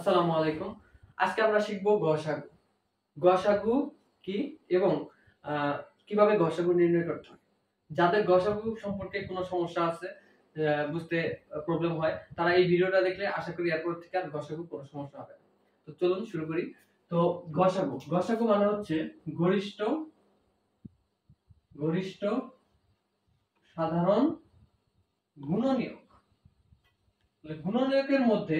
আসসালামু আলাইকুম। আজকে আমরা শিখব গসাগু। গসাগু কি এবং আ কিভাবে গসাগু নির্ণয় করতে হয়। যাদের গসাগু সম্পর্কে কোনো সমস্যা আছে, বুঝতে প্রবলেম হয়, তারা এই ভিডিওটা দেখলে আশা করি এরপর থেকে আর গসাগু কোনো সমস্যা হবে না। তো চলুন শুরু করি। তো গসাগু, গসাগু মানে হচ্ছে গরিষ্ঠ গরিষ্ঠ সাধারণ গুণনীয়ক। গুণনীয়কের মধ্যে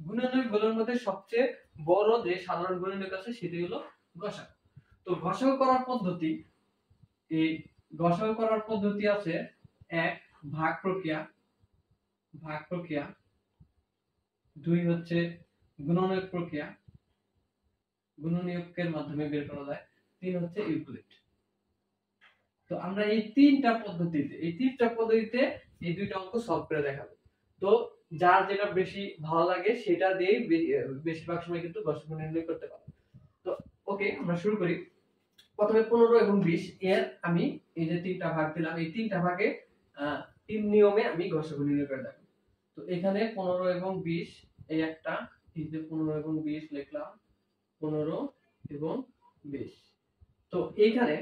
গুণনীয়কগুলোর মধ্যে সবচেয়ে বড় যে সাধারণ গুণনীয়ক আছে সেটি হলো গসাগু। তো গসাগু করার পদ্ধতি, এই গসাগু করার পদ্ধতি আছে ১ ভাগ প্রক্রিয়া, ২ হচ্ছে গুণনীয়ক প্রক্রিয়া, গুণনীয়কের মাধ্যমে বের করা যায়, ৩ হচ্ছে ইউক্লিড। তো আমরা এই তিনটা পদ্ধতিতে এই দুইটা অঙ্ক সলভ করে দেখাবো। তো যার যেটা বেশি ভালো লাগে সেটা দিয়েই বেশিরভাগ সময় কিন্তু গসাগু নির্ণয় করতে পারবে। তো ওকে, আমরা শুরু করি। প্রথমে 15 এবং 20 এর আমি এই যে তিনটা ভাগ দিলাম, এই তিনটা ভাগে তিন নিয়মে আমি গসাগু নির্ণয় করে দেখাবো। তো এখানে 15 এবং 20 এই একটা, এই যে 15 এবং 20 লিখলাম, 15 এবং 20। তো এইখানে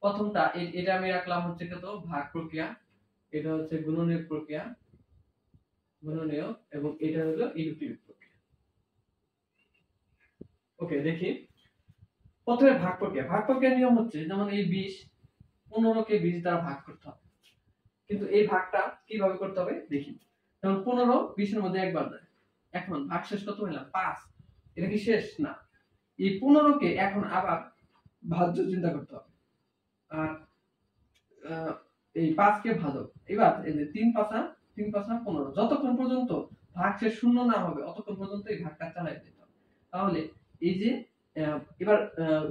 প্রথমটা এটা আমি রাখলাম হচ্ছে কত ভাগ প্রক্রিয়া, এটা হচ্ছে গুণনীয়ক প্রক্রিয়া, গুণনীয়ক, এবং এটা হলো ইউক্লিড প্রক্রিয়া। ওকে, দেখি প্রথমে ভাগ প্রক্রিয়া। ভাগ প্রক্রিয়ার নিয়ম হচ্ছে যেমন এই 20, 15 কে 20 দ্বারা ভাগ করতে হবে। কিন্তু এই ভাগটা কিভাবে করতে হবে দেখি। যেমন 15 20 এর মধ্যে একবার যায়। এখন ভাগশেষ কত হলো 5। এটা কি শেষ? না। এই 15 কে এখন আবার ভাজ্য চিন্তা করতে হবে। আর এই 5 কে ভাজক। এবার এই যে 3 5 15, যতক্ষণ পর্যন্ত ভাগশেষ শূন্য না হবে অতক্ষণ পর্যন্ত এই ভাগটা চালাতে যেতে হবে। তাহলে এই যে এবার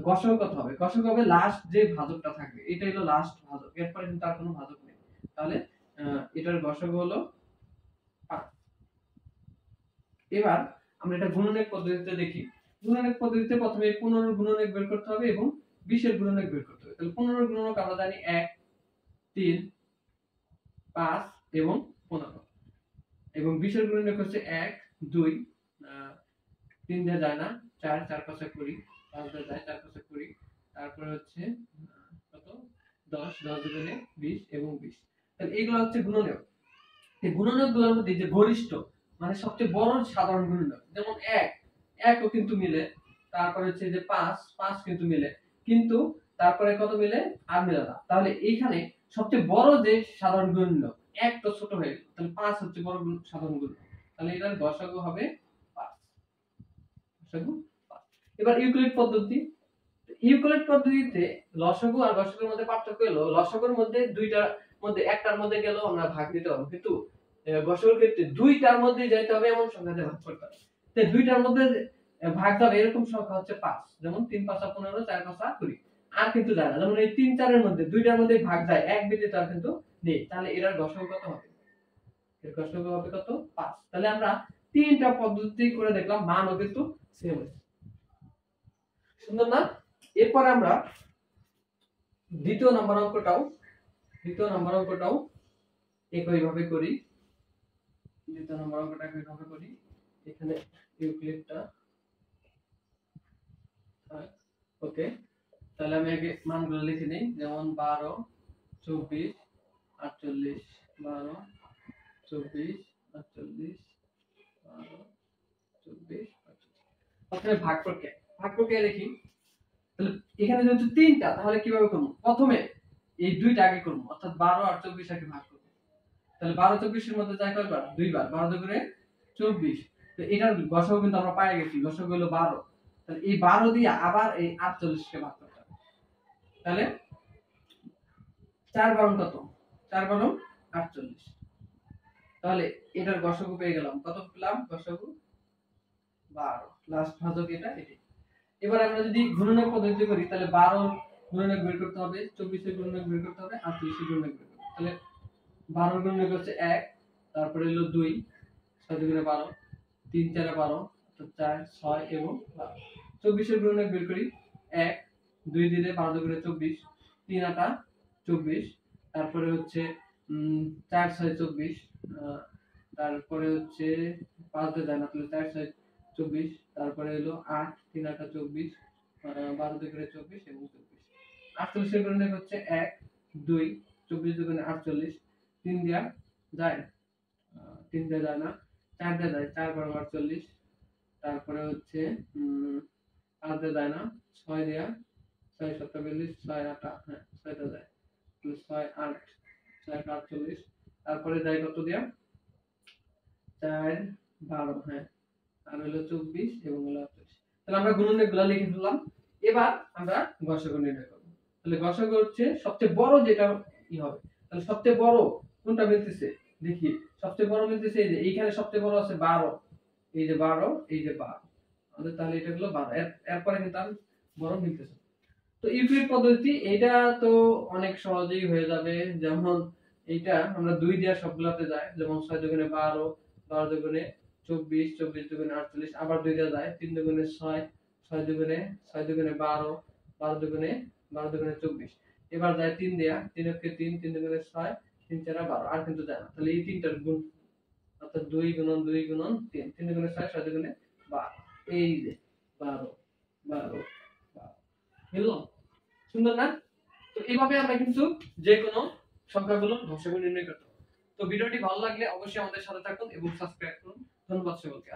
গসাগু কত হবে? গসাগু হবে লাস্ট যে ভাজকটা থাকবে। এটা হলো লাস্ট ভাজক। এরপরে কিন্তু আর কোনো ভাজক নেই। তাহলে এটার গসাগু হলো 5। এবার আমরা এটা গুণনীয়ক পদ্ধতিতে দেখি। গুণনীয়ক পদ্ধতিতে প্রথমে 15 এর গুণনীয়ক বের করতে হবে এবং 20 এর গুণনীয়ক বের করতে হবে। তাহলে 15 এর গুণনীয়ক আমরা জানি 1 3 5 এবং 15, এবং 20 এর গুণনীয়ক হচ্ছে 1 2 3 দিয়ে যায় না, 4 4 5 20, 5 দিয়ে যায় 4 5 20, তারপরে হচ্ছে কত 10 10 দুগুণে 20 এবং 20। তাহলে এইগুলো হচ্ছে গুণনীয়ক। এই গুণনীয়কগুলোর মধ্যে যে গরিষ্ঠ মানে সবচেয়ে বড় সাধারণ গুণনীয়ক, যেমন 1 1 ও কিন্তু মিলে, তারপরে হচ্ছে যে 5 5 কিন্তু মিলে, কিন্তু তারপরে কত মিলে আর মিলে না। তাহলে এইখানে সবচেয়ে বড় যে সাধারণ গুণনীয়ক 1 তো ছোট হয়ে গেল, তাহলে 5 হচ্ছে বড় সাধারণ গুণনীয়ক। তাহলে এটার গসাগু হবে 5। গসাগু 5। এবার ইউক্লিড পদ্ধতি। ইউক্লিড পদ্ধতিতে লসাগু আর গসাগুর মধ্যে পার্থক্য হলো লসাগুর মধ্যে দুইটার মধ্যে একটার মধ্যে গেলেও আমরা ভাগ নিতে পারবো, কিন্তু গসাগুর ক্ষেত্রে দুইটার মধ্যে যাইতে হবে এমন সংখ্যাতে ভাগ করতে হবে। তো দুইটার মধ্যে ভাগ যাবে এরকম সংখ্যা হচ্ছে 5, যেমন 3 5 15, 4 5 20। আর কিন্তু যায় না, যেমন এই 3 4 এর মধ্যে দুইটার মধ্যে ভাগ যায়, এক ব্যতীত আর কিন্তু নেই। তাহলে এটার গসাগু কত হবে? এর গসাগু হবে কত? 5। তাহলে আমরা তিনটা পদ্ধতি করে দেখলাম, মানও কিন্তু সেম আছে। সুন্দর না? এরপর আমরা দ্বিতীয় নম্বর অঙ্কটাও একইভাবে করি। দ্বিতীয় নম্বর অঙ্কটা একইভাবে করি। এখানে ইউক্লিডটা ওকে। তাহলে আমি আগে মানগুলো লিখে নেই, যেমন 12 24 48, 12 24 48, 12 24 48। প্রথমে ভাগ প্রক্রিয়া দেখি। তাহলে এখানে যেহেতু তিনটা, তাহলে কিভাবে করব? প্রথমে এই দুইটা আগে করব, অর্থাৎ 12 আর 24 আগে ভাগ করব। তাহলে 12 24 এর মধ্যে যায় কয়বার? দুইবার। 12 দুগুণে 24। তো এটার গসাগু কিন্তু আমরা পেয়ে গেছি, গসাগু হলো 12। তাহলে এই 12 দিয়ে আবার এই 48 কে ভাগ করতে হবে। তাহলে 4 বারং কত? 4 বারং 48। তাহলে এটার গসাগু পেয়ে গেলাম। কত পেলাম? গসাগু 12। লাস্ট ভাজক এটাই। এবার আমরা যদি গুণনীয়ক পদ্ধতি করি, তাহলে 12 গুণনীয়ক বের করতে হবে, 24 এর গুণনীয়ক বের করতে হবে, 48 এর গুণনীয়ক বের করতে হবে। তাহলে 12 গুণনীয়ক হচ্ছে 1, তারপরে হলো 2, 6 দুগুণে 12, 3 4 12, অর্থাৎ 4 6 এবং 12। 24 এর গুণনীয়ক বের করি, 1 2 দিলে 12 দুগুণে 24, 3 8 24, তারপরে হচ্ছে 4 6 24, তারপরে হচ্ছে 5 দিয়ে যায় না, তাহলে 4 6 24, তারপরে হলো 8 3 8 24, 12 2 24 এবং 24। 48 এর গুণনীয়ক হচ্ছে 1 2, 24 2 48, 3 দিয়া যায়, 3 দিয়া যায় না, 4 দিয়া যায়, 4 12 48, তারপরে হচ্ছে 5 দিয়া যায় না, 6 দিয়া, 6 7 42, 6 8 হ্যাঁ 6 দিয়া যায়, 6 8 6 48, তারপরে যায় কত দিয়া, 4 12 হ্যাঁ, আর হলো 24 এবং হলো 48। তাহলে আমরা গুণনীয়কগুলো লিখে ফেললাম। এবার আমরা গসাগু নির্ণয় করব। তাহলে গসাগু হচ্ছে সবচেয়ে বড় যেটা হবে। তাহলে সবচেয়ে বড় কোনটা মিলতেছে দেখি। সবচেয়ে বড় মিলতেছে এই যে এইখানে সবচেয়ে বড় আছে 12, এই যে 12, এই যে 12, আমাদের তাহলে এটা হলো 12। এরপরে কিন্তু আর বড় মিলতেছে। তো ইউক্লিড পদ্ধতি এটা তো অনেক সহজেই হয়ে যাবে। যেমন এইটা আমরা 2 দিয়া সবগুলাতে যায়, যেমন 6 দুগুণে 12, 12 দুগুণে 24, 24 দুগুণে 48, আবার 2 দিয়া যায়, 3 দুগুণে 6, 6 দুগুণে 12, 12 দুগুণে 24। এবার যায় 3 দিয়া, 3 একে 3, 3 দুগুণে 6, 3 4 12, আর কিন্তু যায় না। তাহলে এই তিনটার গুণ অর্থাৎ 2 গুণন 2 গুণন 3, 3 দুগুণে 6, 6 দুগুণে 12, এই যে 12 12 12 হলো। সুন্দর না? তো এইভাবে আমরা কিন্তু যে কোনো সংখ্যাগুলো গসাগু নির্ণয় করতে পারবো। তো ভিডিওটি ভালো লাগলে অবশ্যই আমাদের সাথে থাকুন এবং সাবস্ক্রাইব করুন। ধন্যবাদ সকলকে।